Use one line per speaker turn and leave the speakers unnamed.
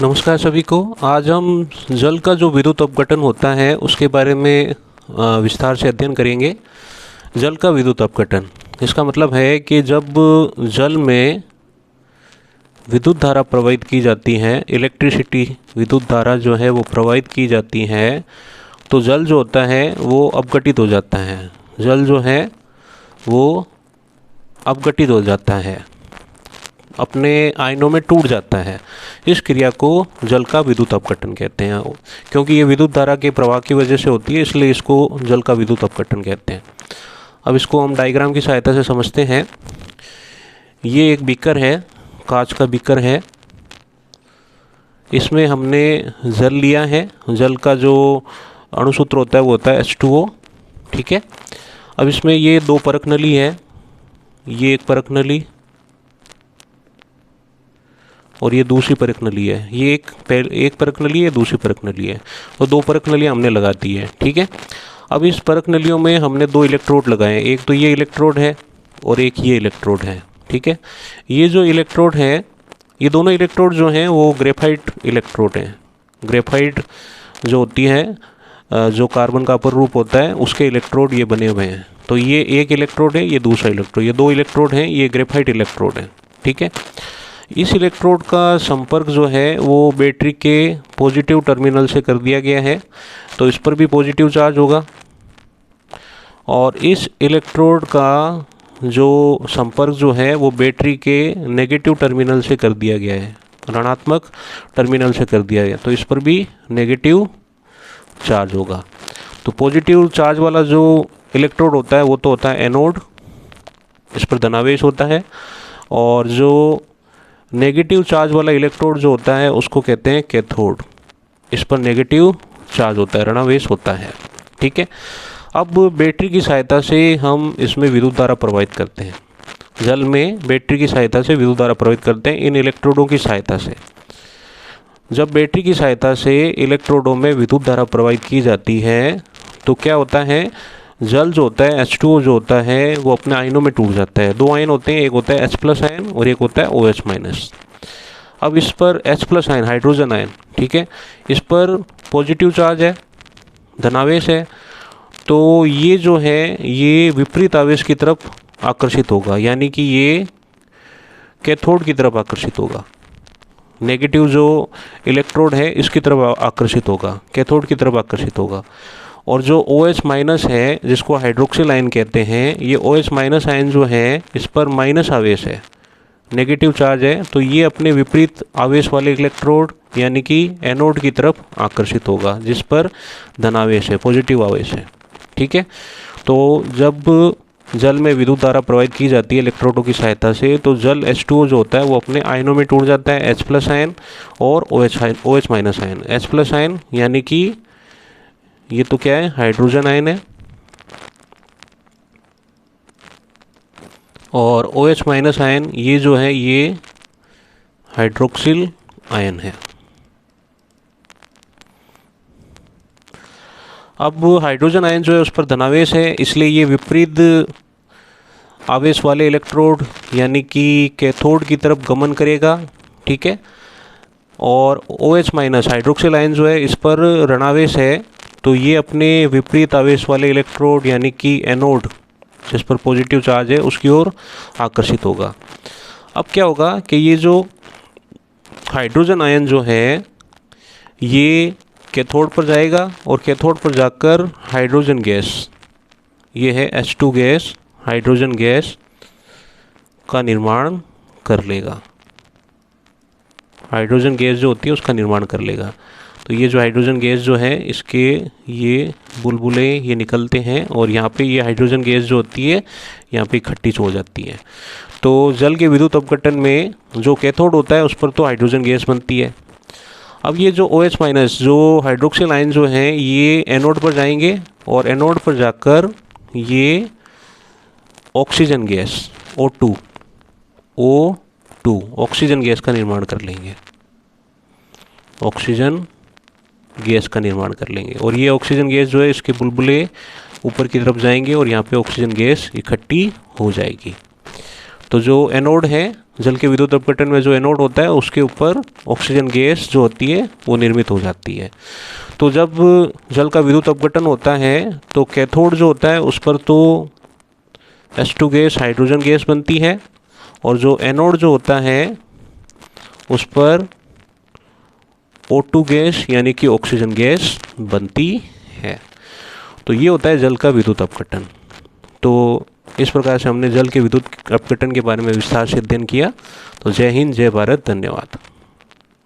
नमस्कार सभी को। आज हम जल का जो विद्युत अपघटन होता है उसके बारे में विस्तार से अध्ययन करेंगे। जल का विद्युत अपघटन, इसका मतलब है कि जब जल में विद्युत धारा प्रवाहित की जाती है, इलेक्ट्रिसिटी विद्युत धारा जो है वो प्रवाहित की जाती है, तो जल जो होता है वो अपघटित हो जाता है। जल जो है वो अपघटित हो जाता है, अपने आयनों में टूट जाता है। इस क्रिया को जल का विद्युत अपघटन कहते हैं। क्योंकि ये विद्युत धारा के प्रवाह की वजह से होती है, इसलिए इसको जल का विद्युत अपघटन कहते हैं। अब इसको हम डायग्राम की सहायता से समझते हैं। ये एक बीकर है, कांच का बीकर है। इसमें हमने जल लिया है। जल का जो अणुसूत्र होता है वो होता है H2O। ठीक है। अब इसमें ये दो परख नली है, ये एक परख नली और ये दूसरी परख नली है। ये एक परख नली है, दूसरी परख नली है, और दो परख नलियाँ हमने लगा दी है। ठीक है। अब इस परख नलियों में हमने दो इलेक्ट्रोड लगाए हैं। एक तो ये इलेक्ट्रोड है और एक ये इलेक्ट्रोड है। ठीक है। ये जो इलेक्ट्रोड है, ये दोनों इलेक्ट्रोड जो हैं वो ग्रेफाइट इलेक्ट्रोड हैं। ग्रेफाइट जो होती है, जो कार्बन का अपर रूप होता है, उसके इलेक्ट्रोड ये बने हुए हैं। तो ये एक इलेक्ट्रोड है, ये दूसरा इलेक्ट्रोड, ये दो इलेक्ट्रोड हैं, ये ग्रेफाइट इलेक्ट्रोड हैं। ठीक है। इस इलेक्ट्रोड का संपर्क जो है वो बैटरी के पॉजिटिव टर्मिनल से कर दिया गया है, तो इस पर भी पॉजिटिव चार्ज होगा। और इस इलेक्ट्रोड का जो संपर्क जो है वो बैटरी के नेगेटिव टर्मिनल से कर दिया गया है, ऋणात्मक टर्मिनल से कर दिया गया, तो इस पर भी नेगेटिव चार्ज होगा। तो पॉजिटिव चार्ज वाला जो इलेक्ट्रोड होता है वो तो होता है एनोड, इस पर धनावेश होता है। और जो नेगेटिव चार्ज वाला इलेक्ट्रोड जो होता है उसको कहते हैं कैथोड, इस पर नेगेटिव चार्ज होता है, ऋणावेश होता है। ठीक है। अब बैटरी की सहायता से हम इसमें विद्युत धारा प्रवाहित करते हैं। जल में बैटरी की सहायता से विद्युत धारा प्रवाहित करते हैं इन इलेक्ट्रोडों की सहायता से। जब बैटरी की सहायता से इलेक्ट्रोडों में विद्युत धारा प्रवाहित की जाती है तो क्या होता है, जल जो होता है H2O जो होता है वो अपने आयनों में टूट जाता है। दो आयन होते हैं, एक होता है H+ आयन और एक होता है OH-। अब इस पर H+ आयन, हाइड्रोजन आयन, ठीक है, इस पर पॉजिटिव चार्ज है, धनावेश है, तो ये जो है ये विपरीत आवेश की तरफ आकर्षित होगा, यानी कि ये कैथोड की तरफ आकर्षित होगा। नेगेटिव जो इलेक्ट्रोड है इसकी तरफ आकर्षित होगा, कैथोड की तरफ आकर्षित होगा। और जो OH- है, जिसको हाइड्रोक्सिल आयन कहते हैं, ये OH- आयन जो है इस पर माइनस आवेश है, नेगेटिव चार्ज है, तो ये अपने विपरीत आवेश वाले इलेक्ट्रोड यानी कि एनोड की तरफ आकर्षित होगा, जिस पर धनावेश है, पॉजिटिव आवेश है। ठीक है। तो जब जल में विद्युत धारा प्रवाहित की जाती है इलेक्ट्रोडों की सहायता से, तो जल H2O जो होता है वो अपने आयनों में टूट जाता है, H+ आयन और OH- आयन। H+ आयन यानी कि ये तो क्या है, हाइड्रोजन आयन है, और OH- आयन ये जो है ये हाइड्रोक्सिल आयन है। अब हाइड्रोजन आयन जो है उस पर धनावेश है, इसलिए ये विपरीत आवेश वाले इलेक्ट्रोड यानी कि कैथोड की तरफ गमन करेगा। ठीक है। और OH- हाइड्रोक्सिल आयन जो है इस पर ऋणावेश है, तो ये अपने विपरीत आवेश वाले इलेक्ट्रोड यानी कि एनोड, जिस पर पॉजिटिव चार्ज है, उसकी ओर आकर्षित होगा। अब क्या होगा कि ये जो हाइड्रोजन आयन जो है ये कैथोड पर जाएगा और कैथोड पर जाकर हाइड्रोजन गैस, ये है H2 गैस, हाइड्रोजन गैस का निर्माण कर लेगा। हाइड्रोजन गैस जो होती है उसका निर्माण कर लेगा। तो ये जो हाइड्रोजन गैस जो है इसके ये बुलबुले ये निकलते हैं, और यहाँ पे ये हाइड्रोजन गैस जो होती है यहाँ पे इकट्ठी हो जाती है। तो जल के विद्युत अपघटन में जो कैथोड होता है उस पर तो हाइड्रोजन गैस बनती है। अब ये जो OH- जो हाइड्रोक्सिल आयन जो हैं ये एनोड पर जाएंगे और एनोड पर जाकर ये oxygen gas O2 oxygen gas का निर्माण कर लेंगे, ऑक्सीजन गैस का निर्माण कर लेंगे। और ये ऑक्सीजन गैस जो है इसके बुलबुले ऊपर की तरफ जाएंगे और यहाँ पे ऑक्सीजन गैस इकट्ठी हो जाएगी। तो जो एनोड है जल के विद्युत अपघटन में जो एनोड होता है उसके ऊपर ऑक्सीजन गैस जो होती है वो निर्मित हो जाती है। तो जब जल का विद्युत अपघटन होता है तो कैथोड जो होता है उस पर तो H2 गैस, हाइड्रोजन गैस बनती है, और जो एनोड जो होता है उस पर O2 गैस यानी कि ऑक्सीजन गैस बनती है। तो ये होता है जल का विद्युत अपघटन। तो इस प्रकार से हमने जल के विद्युत अपघटन के बारे में विस्तार से अध्ययन किया। तो जय हिंद, जय भारत, धन्यवाद।